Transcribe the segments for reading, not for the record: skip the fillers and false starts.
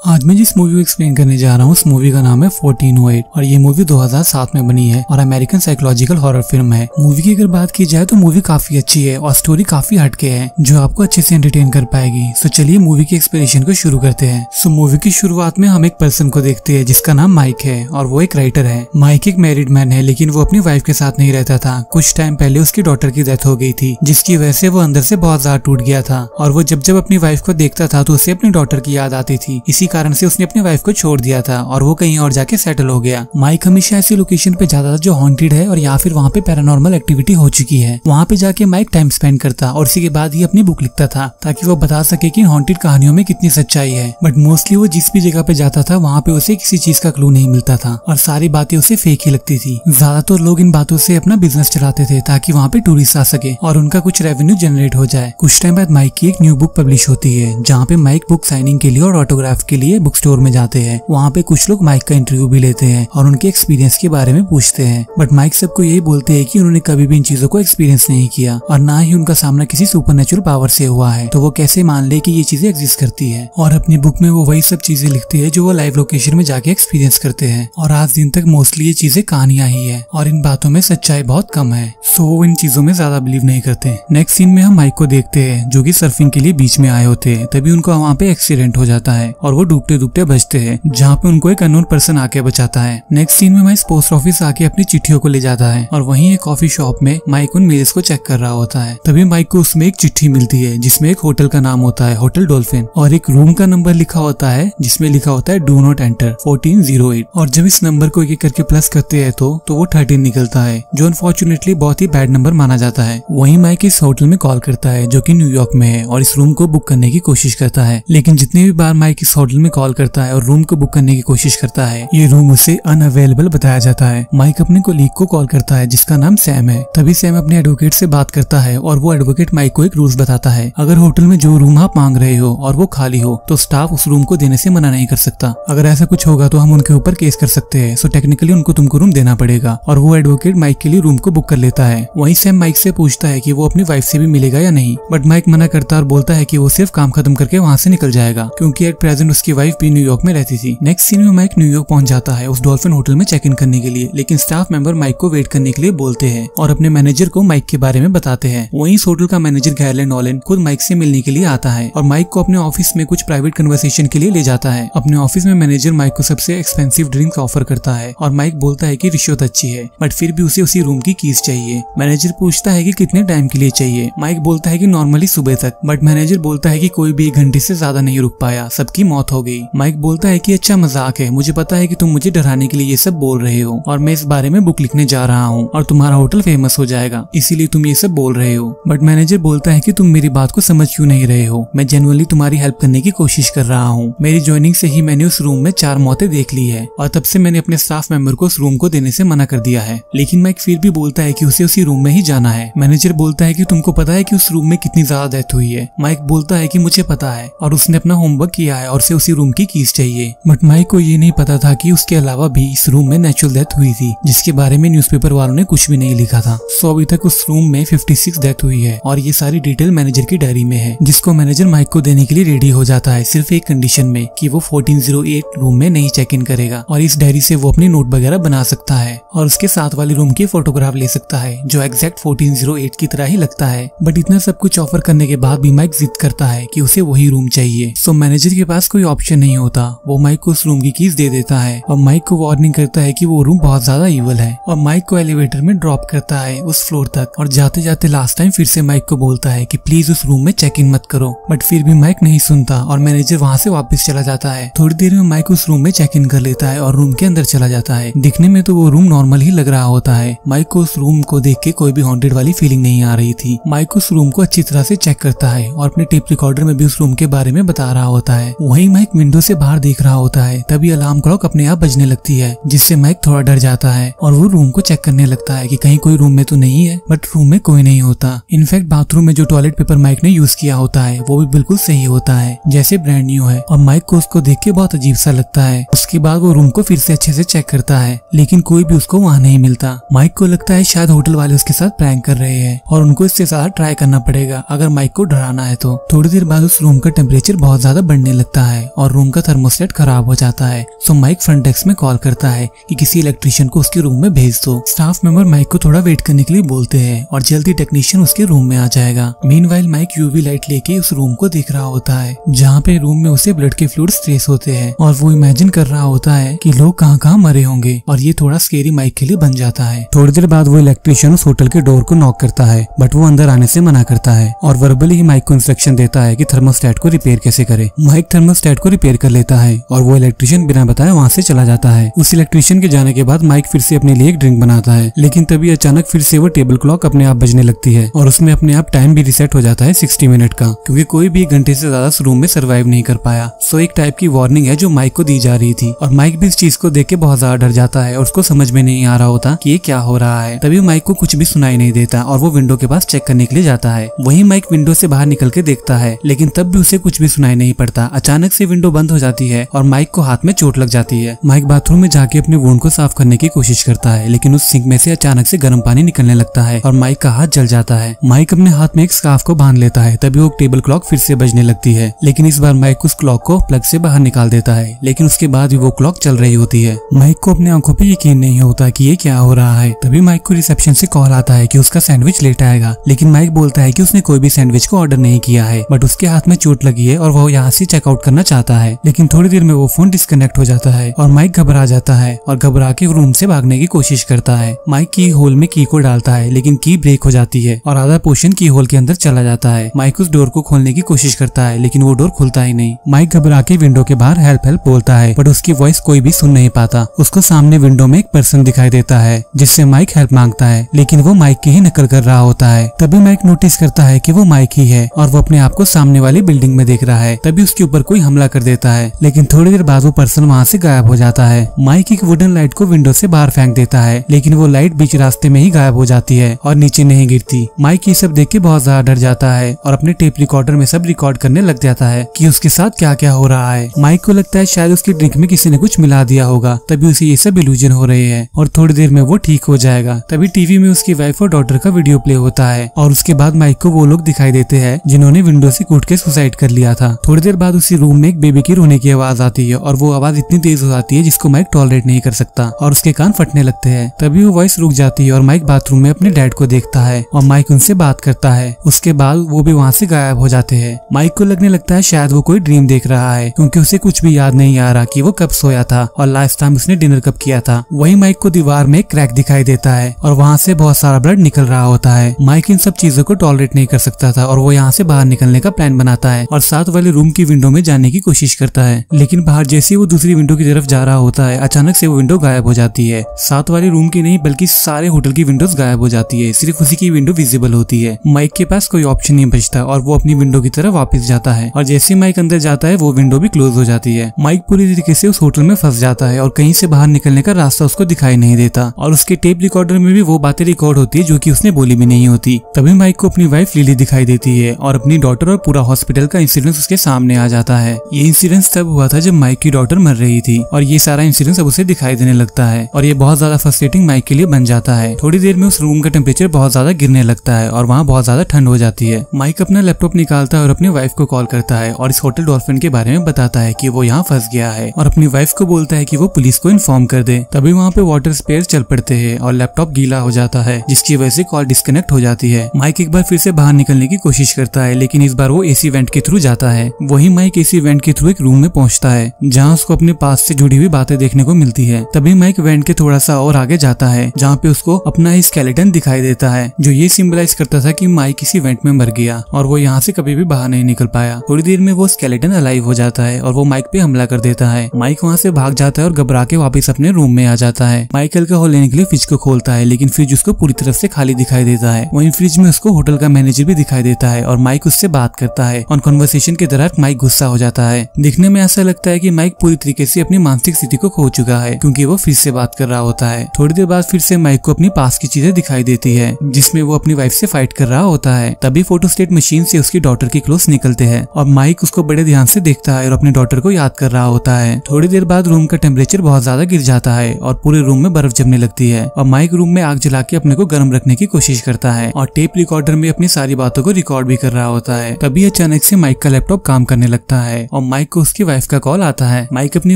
आज मैं जिस मूवी को एक्सप्लेन करने जा रहा हूँ उस मूवी का नाम है 1408 और ये मूवी 2007 में बनी है और अमेरिकन साइकोलॉजिकल हॉरर फिल्म है। मूवी की अगर बात की जाए तो मूवी काफी अच्छी है और स्टोरी काफी हटके है जो आपको अच्छे से एंटरटेन कर पाएगी। सो चलिए मूवी के एक्सप्लेनेशन को शुरू करते हैं। सो मूवी की शुरुआत में हम एक पर्सन को देखते हैं जिसका नाम माइक है और वो एक राइटर है। माइक एक मैरिड मैन है लेकिन वो अपनी वाइफ के साथ नहीं रहता था। कुछ टाइम पहले उसकी डॉटर की डेथ हो गई थी जिसकी वजह से वो अंदर से बहुत ज्यादा टूट गया था और वो जब अपनी वाइफ को देखता था तो उसे अपनी डॉटर की याद आती थी। इसी कारण से उसने अपनी वाइफ को छोड़ दिया था और वो कहीं और जाके सेटल हो गया। माइक हमेशा ऐसी लोकेशन पे जाता था जो हॉन्टेड है और या फिर वहाँ पे पैरानॉर्मल एक्टिविटी हो चुकी है। वहाँ पे जाके माइक टाइम स्पेंड करता और इसी के बाद ही अपनी बुक लिखता था ताकि वो बता सके कि हॉन्टेड कहानियों में कितनी सच्चाई है। बट मोस्टली वो जिस भी जगह पे जाता था वहाँ पे उसे किसी चीज का क्लू नहीं मिलता था और सारी बातें उसे फेक ही लगती थी। ज्यादातर लोग इन बातों से अपना बिजनेस चलाते थे ताकि वहाँ पे टूरिस्ट आ सके और उनका कुछ रेवेन्यू जनरेट हो जाए। कुछ टाइम बाद माइक की एक न्यू बुक पब्लिश होती है जहाँ पे माइक बुक साइनिंग के लिए और ऑटोग्राफ के लिए बुक स्टोर में जाते हैं। वहाँ पे कुछ लोग माइक का इंटरव्यू भी लेते हैं और उनके एक्सपीरियंस के बारे में पूछते हैं। बट माइक सबको यही बोलते हैं कि उन्होंने कभी भी इन चीजों को एक्सपीरियंस नहीं किया और ना ही उनका सामना किसी सुपरनेचुरल पावर से हुआ है, तो वो कैसे मान ले कि ये चीजें एग्जिस्ट करती है। और अपनी बुक में वो वही सब चीजें लिखते हैं जो वो लाइव लोकेशन में जाके एक्सपीरियंस करते हैं और आज दिन तक मोस्टली ये चीजें कहानियां ही है और इन बातों में सच्चाई बहुत कम है। सो वो इन चीजों में ज्यादा बिलीव नहीं करते। नेक्स्ट सीन में हम माइक को देखते हैं जो कि सर्फिंग के लिए बीच में आए होते हैं। तभी उनको वहाँ पे एक्सीडेंट हो जाता है और वो डूबते डूबते बचते हैं जहाँ पे उनको एक अननोन पर्सन आके बचाता है। नेक्स्ट सीन में माइक पोस्ट ऑफिस आके अपनी चिट्ठियों को ले जाता है और वहीं एक कॉफी शॉप में माइक उन मेल्स को चेक कर रहा होता है। तभी माइक को उसमें एक चिट्ठी मिलती है जिसमें एक होटल का नाम होता है होटल डॉल्फिन और एक रूम का नंबर लिखा होता है जिसमें लिखा होता है डू नॉट एंटर 1408। और जब इस नंबर को एक करके प्लस करते हैं तो वो 13 निकलता है जो अनफॉर्चुनेटली बहुत ही बैड नंबर माना जाता है। वहीं माइक इस होटल में कॉल करता है जो कि न्यूयॉर्क में है और इस रूम को बुक करने की कोशिश करता है। लेकिन जितने भी बार माइक इस होटल में कॉल करता है और रूम को बुक करने की कोशिश करता है ये रूम उसे अनअवेलेबल बताया जाता है। माइक अपने कोलीग को कॉल करता है जिसका नाम सैम है। तभी सैम अपने एडवोकेट से बात करता है और वो एडवोकेट माइक को एक रूल्स बताता है। अगर होटल में जो रूम आप मांग रहे हो और वो खाली हो तो स्टाफ उस रूम को देने से मना नहीं कर सकता। अगर ऐसा कुछ होगा तो हम उनके ऊपर केस कर सकते हैं। सो टेक्निकली उनको तुमको रूम देना पड़ेगा और वो एडवोकेट माइक के लिए रूम को बुक कर लेता है। वहीं सैम माइक से पूछता है कि वो अपनी वाइफ से भी मिलेगा या नहीं, बट माइक मना करता है और बोलता है कि वो सिर्फ काम खत्म करके वहाँ से निकल जाएगा क्योंकि एट प्रेजेंट उसकी वाइफ भी न्यूयॉर्क में रहती थी। नेक्स्ट सीन में माइक न्यूयॉर्क पहुंच जाता है उस डॉल्फिन होटल में चेक इन करने के लिए, लेकिन स्टाफ मेंबर माइक को वेट करने के लिए बोलते हैं और अपने मैनेजर को माइक के बारे में बताते हैं। वहीं इस होटल का मैनेजर गैरलैंड नॉलन खुद माइक से मिलने के लिए आता है और माइक को अपने ऑफिस में कुछ प्राइवेट कन्वर्सेशन के लिए ले जाता है। अपने ऑफिस में मैनेजर माइक को सबसे एक्सपेंसिव ड्रिंक्स ऑफर करता है और माइक बोलता है कि रिश्वत अच्छी है बट फिर भी उसे उसी रूम की कीज चाहिए। मैनेजर पूछता है कि कितने टाइम के लिए चाहिए। माइक बोलता है कि नॉर्मली सुबह तक, बट मैनेजर बोलता है कि कोई भी 1 घंटे से ज्यादा नहीं रुक पाया, सबकी मौत हो गई। माइक बोलता है कि अच्छा मजाक है, मुझे पता है कि तुम मुझे डराने के लिए ये सब बोल रहे हो और मैं इस बारे में बुक लिखने जा रहा हूँ और तुम्हारा होटल फेमस हो जाएगा इसीलिए तुम ये सब बोल रहे हो। बट मैनेजर बोलता है कि तुम मेरी बात को समझ क्यों नहीं रहे हो, मैं जेन्युइनली तुम्हारी हेल्प करने की कोशिश कर रहा हूँ। मेरी ज्वाइनिंग से ही मैंने उस रूम में 4 मौतें देख ली है और तब से मैंने अपने स्टाफ मेंबर को उस रूम को देने से मना कर दिया है। लेकिन माइक फिर भी बोलता है कि उसे उसी रूम में ही जाना है। मैनेजर बोलता है कि तुमको पता है कि उस रूम में कितनी ज्यादा डेथ हुई है। माइक बोलता है कि मुझे पता है और उसने अपना होमवर्क किया है और उसे उसी रूम की कीज चाहिए। बट माइक को ये नहीं पता था कि उसके अलावा भी इस रूम में नेचुरल डेथ हुई थी जिसके बारे में न्यूज़पेपर वालों ने कुछ भी नहीं लिखा था। सो अभी तक उस रूम में 56 डेथ हुई है और ये सारी डिटेल मैनेजर की डायरी में है जिसको मैनेजर माइक को देने के लिए रेडी हो जाता है सिर्फ एक कंडीशन में कि वो 1408 रूम में नहीं चेक इन करेगा और इस डायरी से वो अपनी नोट वगैरह बना सकता है और उसके साथ वाले रूम की फोटोग्राफ ले सकता है जो एग्जैक्ट 1408 की तरह ही लगता है। बट इतना सब कुछ ऑफर करने के बाद भी माइक जिद करता है कि उसे वही रूम चाहिए। सो मैनेजर के पास कोई ऑप्शन नहीं होता, वो माइक को उस रूम की कीज दे देता है और माइक को वार्निंग करता है कि वो रूम बहुत ज्यादा इविल है और माइक को एलिवेटर में ड्रॉप करता है उस फ्लोर तक और जाते जाते लास्ट टाइम फिर से माइक को बोलता है कि प्लीज उस रूम में चेक इन मत करो। बट फिर भी माइक नहीं सुनता और मैनेजर वहाँ से वापस चला जाता है। थोड़ी देर में माइक उस रूम में चेक इन कर लेता है और रूम के अंदर चला जाता है। दिखने में तो वो रूम नॉर्मल ही लग रहा होता है। माइक को उस रूम को देख के कोई भी हॉन्टेड वाली फीलिंग नहीं आ रही थी। माइक उस रूम को अच्छी तरह से चेक करता है और अपने टेप रिकॉर्डर में भी उस रूम के बारे में बता रहा होता है। वहीं माइक विंडो से बाहर देख रहा होता है तभी अलार्म क्लॉक अपने आप बजने लगती है जिससे माइक थोड़ा डर जाता है और वो रूम को चेक करने लगता है कि कहीं कोई रूम में तो नहीं है। बट रूम में कोई नहीं होता। इनफैक्ट बाथरूम में जो टॉयलेट पेपर माइक ने यूज किया होता है वो भी बिल्कुल सही होता है जैसे ब्रांड न्यू है और माइक को उसको देख के बहुत अजीब सा लगता है। उसके बाद वो रूम को फिर से अच्छे से चेक करता है लेकिन कोई भी उसको वहाँ नहीं मिलता। माइक को लगता है शायद होटल वाले उसके साथ प्रैंक कर रहे हैं और उनको इससे ज्यादा ट्राई करना पड़ेगा अगर माइक को डराना है तो। थोड़ी देर बाद उस रूम का टेम्परेचर बहुत ज्यादा बढ़ने लगता है और रूम का थर्मोस्टेट खराब हो जाता है। सो माइक फ्रंट डेस्क में कॉल करता है कि किसी इलेक्ट्रिशियन को उसके रूम में भेज दो। स्टाफ मेंबर माइक को थोड़ा वेट करने के लिए बोलते हैं और जल्दी टेक्नीशियन उसके रूम में आ जाएगा। मीनवाइल माइक यूवी लाइट लेके उस रूम को देख रहा होता है जहाँ पे रूम में उसे ब्लड के फ्लूइड्स ट्रेस होते हैं और वो इमेजिन कर रहा होता है कि लोग कहाँ कहाँ मरे होंगे और ये थोड़ा स्केरी माइक के लिए बन जाता है। थोड़ी देर बाद वो इलेक्ट्रिशियन उस होटल के डोर को नॉक करता है बट वो अंदर आने से मना करता है और वर्बली ही माइक को इंस्ट्रक्शन देता है कि थर्मोस्टेट को रिपेयर कैसे करे। माइक थर्मोस्टेट को रिपेयर कर लेता है और वो इलेक्ट्रिशियन बिना बताए वहाँ से चला जाता है। उस इलेक्ट्रिशियन के जाने के बाद माइक फिर से अपने लिए एक ड्रिंक बनाता है, लेकिन तभी अचानक फिर से वो टेबल क्लॉक अपने आप बजने लगती है और उसमें अपने आप टाइम भी रिसेट हो जाता है 60 मिनट का, क्योंकि कोई भी 1 घंटे से ज्यादा उस रूम में सर्वाइव नहीं कर पाया। सो एक टाइप की वार्निंग है जो माइक को दी जा रही थी और माइक भी इस चीज को देख के बहुत ज्यादा डर जाता है और उसको समझ में नहीं आ रहा होता कि ये क्या हो रहा है। तभी माइक को कुछ भी सुनाई नहीं देता और वो विंडो के पास चेक करने के लिए जाता है। वहीं माइक विंडो से बाहर निकल के देखता है, लेकिन तब भी उसे कुछ भी सुनाई नहीं पड़ता। अचानक से विंडो बंद हो जाती है और माइक को हाथ में चोट लग जाती है। माइक बाथरूम में जाके अपने वुंड को साफ करने की कोशिश करता है, लेकिन उस सिंक में से अचानक से गर्म पानी निकलने लगता है और माइक का हाथ जल जाता है। माइक अपने हाथ में एक स्कार्फ को बांध लेता है, तभी वो टेबल क्लॉक फिर से बजने लगती है, लेकिन इस बार माइक उस क्लॉक को प्लग से बाहर निकाल देता है, लेकिन उसके बाद भी वो क्लॉक चल रही होती है। माइक को अपने आंखों पे यकीन नहीं होता कि ये क्या हो रहा है। तभी माइक को रिसेप्शन से कॉल आता है कि उसका सैंडविच लेट आएगा, लेकिन माइक बोलता है कि उसने कोई भी सैंडविच को ऑर्डर नहीं किया है, बट उसके हाथ में चोट लगी है और वो यहाँ से चेकआउट करना चाहता है। लेकिन थोड़ी देर में वो फोन डिस्कनेक्ट हो जाता है और माइक घबरा जाता है और घबरा के रूम से भागने की कोशिश करता है। माइक की होल में की को डालता है, लेकिन की ब्रेक हो जाती है और आधा पोर्शन की होल के अंदर चला जाता है। माइक उस डोर को खोलने की कोशिश करता है, लेकिन वो डोर खुलता ही नहीं। माइक घबरा के विंडो के बाहर हेल्प हेल्प बोलता है, बट उसकी वॉइस कोई भी सुन नहीं पाता। उसको सामने विंडो में एक पर्सन दिखाई देता है जिससे माइक हेल्प मांगता है, लेकिन वो माइक की ही नकल कर रहा होता है। तभी माइक नोटिस करता है कि वो माइक ही है और वो अपने आप को सामने वाली बिल्डिंग में देख रहा है। तभी उसके ऊपर कोई हमला कर देता है, लेकिन थोड़ी देर बाद वो पर्सन वहाँ से गायब हो जाता है। माइक एक वुडन लाइट को विंडो से बाहर फेंक देता है, लेकिन वो लाइट बीच रास्ते में ही गायब हो जाती है और नीचे नहीं गिरती। माइक ये सब देख के बहुत ज्यादा डर जाता है और अपने टेप रिकॉर्डर में सब रिकॉर्ड करने लग जाता है कि उसके साथ क्या क्या हो रहा है। माइक को लगता है शायद उसकी ड्रिंक में किसी ने कुछ मिला दिया होगा, तभी उसे ये सब इल्यूजन हो रहे हैं और थोड़ी देर में वो ठीक हो जाएगा। तभी टीवी में उसकी वाइफ और डॉटर का वीडियो प्ले होता है और उसके बाद माइक को वो लोग दिखाई देते हैं जिन्होंने विंडो से कूद के सुसाइड कर लिया था। थोड़ी देर बाद उसी रूम में एक बेबी की रोने की आवाज आती है और वो आवाज इतनी तेज हो जाती है जिसको माइक टॉलरेट नहीं कर सकता और उसके कान फटने लगते हैं। तभी वो वॉइस रुक जाती है और माइक बाथरूम में अपने डैड को देखता है और माइक उनसे बात करता है। उसके बाद वो भी वहाँ से गायब हो जाते हैं। माइक को लगने लगता है शायद वो कोई ड्रीम देख रहा है, क्योंकि उसे कुछ भी याद नहीं आ रहा कि वो कब सोया था और लास्ट टाइम उसने डिनर कब किया था। वही माइक को दीवार में एक क्रैक दिखाई देता है और वहाँ से बहुत सारा ब्लड निकल रहा होता है। माइक इन सब चीजों को टॉलरेट नहीं कर सकता था और वो यहाँ से बाहर निकलने का प्लान बनाता है और साथ वाले रूम की विंडो में जाने की कोशिश करता है, लेकिन बाहर जैसे वो दूसरी विंडो की तरफ जा रहा होता है अचानक से वो विंडो गायब हो जाती है। साथ वाली रूम की नहीं बल्कि सारे होटल की विंडोज गायब हो जाती है, सिर्फ उसी की विंडो विजिबल होती है। माइक के पास कोई ऑप्शन नहीं बचता और वो अपनी विंडो की तरफ वापस जाता है और जैसे माइक अंदर जाता है वो विंडो भी क्लोज हो जाती है। माइक पूरी तरीके से उस होटल में फंस जाता है और कहीं से बाहर निकलने का रास्ता उसको दिखाई नहीं देता और उसके टेप रिकॉर्डर में भी वो बातें रिकॉर्ड होती है जो कि उसने बोली भी नहीं होती। तभी माइक को अपनी वाइफ लिली दिखाई देती है और अपनी डॉटर और पूरा हॉस्पिटल का इंसिडेंस उसके सामने आ जाता है। ये इंसिडेंस तब हुआ था जब माइक की डॉटर मर रही थी और ये सारा इंसिडेंस अब उसे दिखाई देने लगता है और ये बहुत ज्यादा फ्रस्ट्रेटिंग माइक के लिए बन जाता है। थोड़ी देर में उस रूम का टेम्परेचर बहुत ज्यादा गिरने लगता है और वहाँ बहुत ज्यादा ठंड हो जाती है। माइक अपना लैपटॉप निकालता है और अपनी वाइफ को कॉल करता है और इस होटल डॉल्फिन के बारे में बताता है कि वो यहाँ फंस गया है और अपनी वाइफ को बोलता है कि वो पुलिस को इन्फॉर्म कर दे। तभी वहाँ पे वाटर स्पेयर चल पड़ते हैं और लैपटॉप गीला हो जाता है जिसकी वजह से कॉल डिस्कनेक्ट हो जाती है। माइक एक बार फिर से बाहर निकलने की कोशिश करता है, लेकिन इस बार वो एसी वेंट के थ्रू जाता है। वही माइक एसी वेंट के थ्रू एक रूम में पहुंचता है जहाँ उसको अपने पास से जुड़ी हुई बातें देखने को मिलती है। तभी माइक वेंट के थोड़ा सा और आगे जाता है जहाँ पे उसको अपना ही स्केलेटन दिखाई देता है जो ये सिंबलाइज करता था कि माइक किसी वेंट में मर गया और वो यहाँ से कभी भी बाहर नहीं निकल पाया। थोड़ी देर में वो स्केलेटन अलाइव हो जाता है और वो माइक पे हमला कर देता है। माइक वहाँ से भाग जाता है और घबरा के वापस अपने रूम में आ जाता है। माइक अल्कोहल लेने के लिए फ्रिज को खोलता है, लेकिन फ्रिज उसको पूरी तरफ से खाली दिखाई देता है। वहीं फ्रिज में उसको होटल का मैनेजर भी दिखाई देता है और माइक उससे बात करता है और कन्वर्सेशन के दौरान माइक गुस्सा हो जाता है। दिखने में ऐसा लगता है कि माइक पूरी तरीके से अपनी मानसिक स्थिति को खो चुका है क्योंकि वो फिर से बात कर रहा होता है। थोड़ी देर बाद फिर से माइक को अपनी पास की चीजें दिखाई देती है जिसमें वो अपनी वाइफ से फाइट कर रहा होता है। तभी फोटोस्टेट मशीन से उसकी डॉटर के क्लोज निकलते हैं और माइक उसको बड़े ध्यान से देखता है और अपनी डॉटर को याद कर रहा होता है। थोड़ी देर बाद रूम का टेम्परेचर बहुत ज्यादा गिर जाता है और पूरे रूम में बर्फ जमने लगती है और माइक रूम में आग जला के अपने को गर्म रखने की कोशिश करता है और टेप रिकॉर्डर में अपनी सारी बातों को रिकॉर्ड भी कर रहा होता है। तभी अचानक से माइक का लैपटॉप काम करने लगता है और माइक को उसकी वाइफ का कॉल आता है। माइक अपनी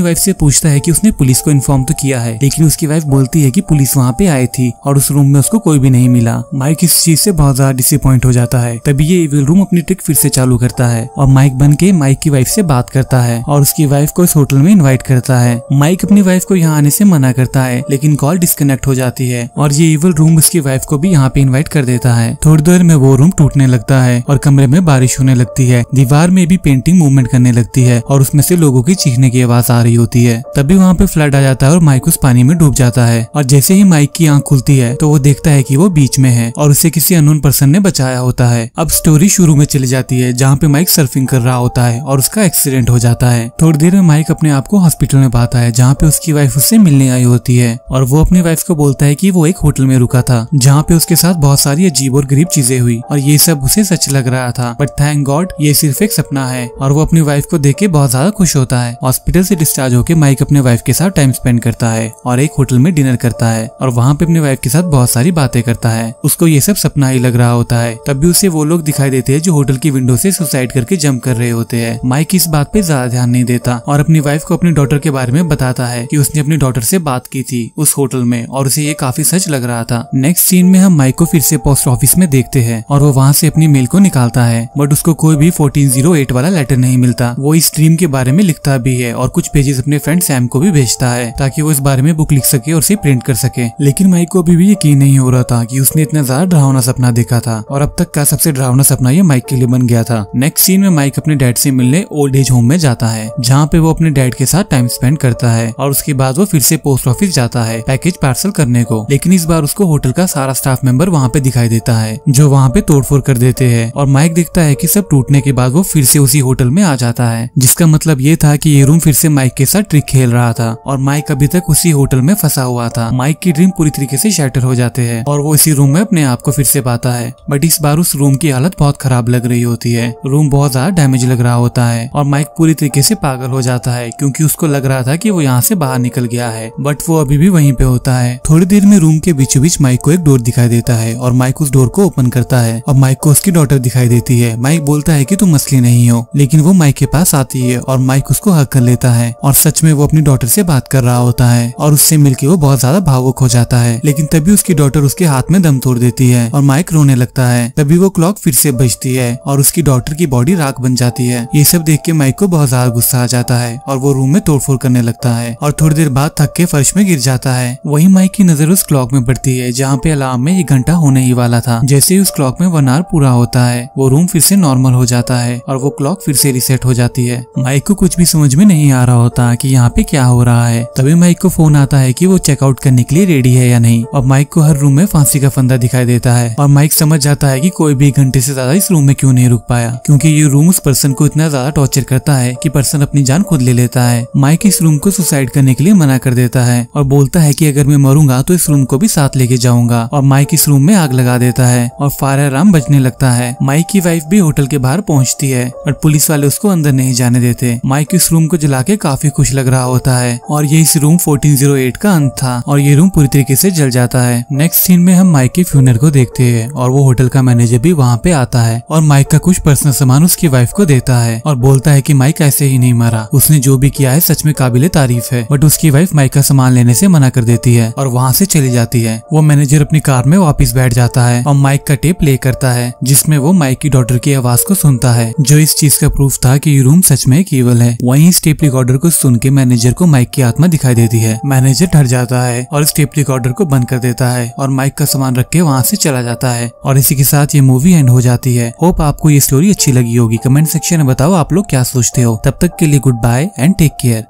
वाइफ से पूछता है कि उसने पुलिस को इन्फॉर्म तो किया है, लेकिन उसकी वाइफ बोलती है कि पुलिस वहाँ पे आई थी और उस रूम में उसको कोई भी नहीं मिला। माइक इस चीज से बहुत ज्यादा डिसअपॉइंट हो जाता है। तभी ये इविल रूम अपनी ट्रिक फिर से चालू करता है और माइक बन के माइक की वाइफ से बात करता है और उसकी वाइफ को इस होटल में इन्वाइट करता है। माइक अपनी वाइफ को यहाँ आने से मना करता है, लेकिन कॉल डिस्कनेक्ट हो जाती है और ये इविल रूम उसकी वाइफ को भी यहाँ पे इन्वाइट कर देता है। थोड़ी देर में वो रूम टूटने लगता है और कमरे में बारिश होने लगती है। दीवार में भी पेंटिंग मूवमेंट करने लगती है और उसमें से लोगों की चीखने की आवाज आ रही होती है। तभी वहाँ पे फ्लड आ जाता है और माइक उस पानी में डूब जाता है और जैसे ही माइक की आंख खुलती है तो वो देखता है कि वो बीच में है और उसे किसी अननोन पर्सन ने बचाया होता है। अब स्टोरी शुरू में चली जाती है जहाँ पे माइक सर्फिंग कर रहा होता है और उसका एक्सीडेंट हो जाता है। थोड़ी देर में माइक अपने आप को हॉस्पिटल में पाता है जहाँ पे उसकी वाइफ उससे मिलने आई होती है और वो अपनी वाइफ को बोलता है कि वो एक होटल में रुका था जहाँ पे उसके साथ बहुत सारी अजीब और गरीब चीजें हुई और ये सब उसे सच लग रहा था, बट थैंक गॉड ये सिर्फ एक सपना है। और वो अपनी वाइफ को देख के बहुत ज्यादा खुश होता है। हॉस्पिटल से डिस्चार्ज होकर माइक अपने वाइफ के साथ टाइम स्पेंड करता है और एक होटल में डिनर करता है और वहाँ पे अपनी वाइफ के साथ बहुत सारी बातें करता है। उसको ये सब सपना ही लग रहा होता है। तभी उसे वो लोग दिखाई देते हैं जो होटल की विंडो से सुसाइड करके जंप कर रहे होते हैं। माइक इस बात पे ज्यादा ध्यान नहीं देता और अपनी वाइफ को अपनी डॉटर के बारे में बताता है कि उसने अपनी डॉटर से बात की थी उस होटल में और उसे ये काफी सच लग रहा था। नेक्स्ट सीन में हम माइक को फिर से पोस्ट ऑफिस में देखते हैं और वो वहाँ से अपनी मेल को निकालता है, बट उसको कोई भी 1408 वाला लेटर नहीं मिलता। वो इस ड्रीम के बारे में लिखता भी है और कुछ पेजेस अपने फ्रेंड सैम को भी भेजता है ताकि वो इस बारे में बुक लिख सके और उसे प्रिंट कर सके। लेकिन माइक को अभी भी यकीन नहीं हो रहा था कि उसने इतना ज्यादा डरावना सपना देखा था और अब तक का सबसे डरावना सपना ये माइक के लिए बन गया था। नेक्स्ट सीन में माइक अपने डैड से मिलने ओल्ड एज होम में जाता है जहाँ पे वो अपने डैड के साथ टाइम स्पेंड करता है और उसके बाद वो फिर से पोस्ट ऑफिस जाता है पैकेज पार्सल करने को। लेकिन इस बार उसको होटल का सारा स्टाफ मेंबर वहाँ पे दिखाई देता है जो वहाँ पे तोड़फोड़ कर देते हैं और माइक देखता है कि सब टूटने के बाद वो फिर से उसी होटल में आ जाता है, जिसका मतलब ये था कि ये रूम फिर से माइक के साथ ट्रिक खेल रहा था और माइक अभी तक उसी होटल में फंसा हुआ था। माइक की ड्रीम पूरी तरीके से शैटर हो जाते हैं और वो इसी रूम में अपने आप को फिर से पाता है, बट इस बार उस रूम की हालत बहुत खराब लग रही होती है। रूम बहुत ज्यादा डैमेज लग रहा होता है और माइक पूरी तरीके से पागल हो जाता है क्योंकि उसको लग रहा था कि वो यहाँ से बाहर निकल गया है, बट वो अभी भी वहीं पे होता है। थोड़ी देर में रूम के बीचों बीच माइक को एक डोर दिखाई देता है और माइक उस डोर को ओपन करता है और माइक को उसकी डॉटर दिखाई देती है। माइक बोलता है कि तुम असली नहीं हो, लेकिन वो माइक के पास आती है और माइक उसको हक कर लेता है और सच में वो अपनी डॉटर से बात कर रहा होता है और उससे मिलके वो बहुत ज्यादा भावुक हो जाता है। लेकिन तभी उसकी डॉटर उसके हाथ में दम तोड़ देती है और माइक रोने लगता है। तभी वो क्लॉक फिर से बजती है और उसकी डॉटर की बॉडी राख बन जाती है। ये सब देख के माइक को बहुत ज्यादा गुस्सा आ जाता है और वो रूम में तोड़फोड़ करने लगता है और थोड़ी देर बाद थक के फर्श में गिर जाता है। वही माइक की नजर उस क्लॉक में पड़ती है जहाँ पे अलार्म में 1 घंटा होने ही वाला था। जैसे ही उस क्लॉक में 1 आवर पूरा होता है वो रूम फिर से नॉर्मल हो जाता है और वो क्लॉक फिर से रिसेट हो जाती है। माइक को कुछ भी समझ में नहीं आ रहा होता कि यहाँ पे क्या हो रहा है। तभी माइक को फोन आता है कि वो चेकआउट करने के लिए रेडी है या नहीं और माइक को हर रूम में फांसी का फंदा दिखाई देता है और माइक समझ जाता है कि कोई भी 1 घंटे से ज्यादा इस रूम में क्यों नहीं रुक पाया, क्योंकि ये रूम उस पर्सन को इतना ज्यादा टॉर्चर करता है कि पर्सन अपनी जान खुद ले लेता है। माइक इस रूम को सुसाइड करने के लिए मना कर देता है और बोलता है कि अगर मैं मरूंगा तो इस रूम को भी साथ लेके जाऊंगा और माइक इस रूम में आग लगा देता है और फायर अलार्म बजने लगता है। माइक की वाइफ भी होटल के बाहर पहुंचती है और पुलिस वाले उसको अंदर नहीं जाने देते। माइक इस रूम को जला के काफी खुश लग रहा होता है और ये इस रूम 1408 का अंत था और ये रूम पूरी तरीके से जल जाता है। नेक्स्ट सीन में हम माइक के फ्यूनर को देखते हैं और वो होटल का मैनेजर भी वहाँ पे आता है और माइक का कुछ पर्सनल सामान उसकी वाइफ को देता है और बोलता है कि माइक ऐसे ही नहीं मरा, उसने जो भी किया है सच में काबिले तारीफ है। बट उसकी वाइफ माइक का सामान लेने से मना कर देती है और वहाँ से चली जाती है। वो मैनेजर अपनी कार में वापस बैठ जाता है और माइक का टेप प्ले करता है जिसमें वो माइक की डॉटर की आवाज को सुनता है, जो इस चीज का प्रूफ था कि ये रूम सच में एक ईवल है। वहीं इस टेप रिकॉर्डर को सुन के मैनेजर को माइक की आत्मा दिखाई देती है। मैनेजर डर जाता है और इस टेप रिकॉर्डर को बंद कर देता है और माइक का सामान रख के वहाँ से चला जाता है और इसी के साथ ये मूवी एंड हो जाती है। होप आपको ये स्टोरी अच्छी लगी होगी। कमेंट सेक्शन में बताओ आप लोग क्या सोचते हो। तब तक के लिए goodbye and take care.